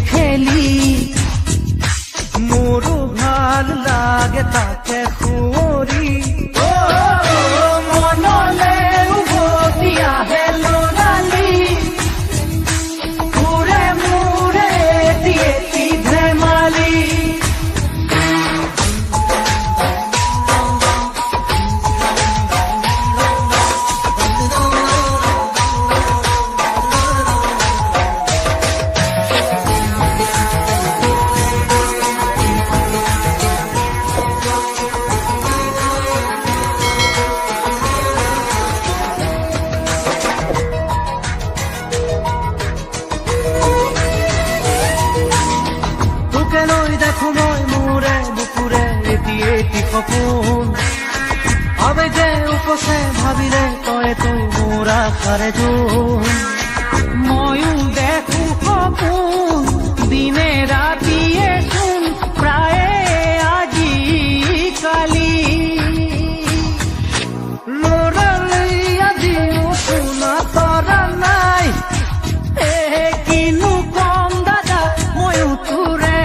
খেলি মোৰো ভাল লাগে তাকে সুঁৱৰি মনলে উভতি আহে ল'ৰালি ঘূৰে মূৰে এটি ধেমালি দেখো মই মোৰে বুকুৰে এটি সপোন আবেগে উপচে ভাবিলে তই মোৰ আশাৰে জোন ময়ো দেখো সপোন দিনে ৰাতিয়ে চোন প্ৰায়ে আজি কালি ল'ৰালি আজিও শুনা তৰা নাই কিনো কম দাদা ময়ো তোৰে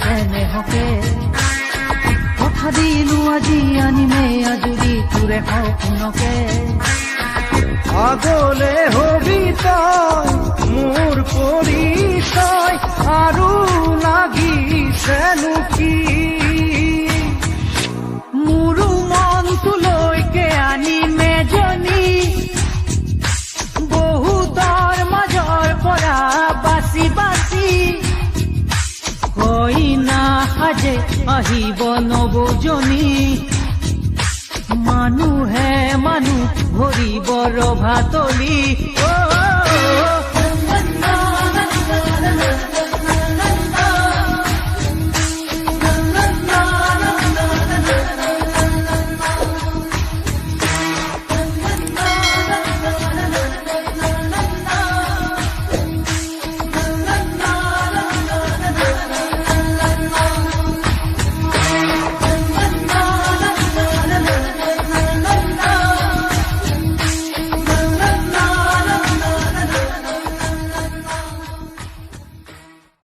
স্নেহকে কথা দিলো আজি আনিমে আজৰি তোৰে সপোনকে আগলে হবি তই মোৰ পৰিচয় আৰু লাগিছেনো কি মোৰো মনটোলৈকে আনিমে জনী বহুতৰ মাজৰ পৰা বাচি বাচি কইনা সাজে আহিব নবজনী মানুহে মানুহ ভৰিব ৰভাতলি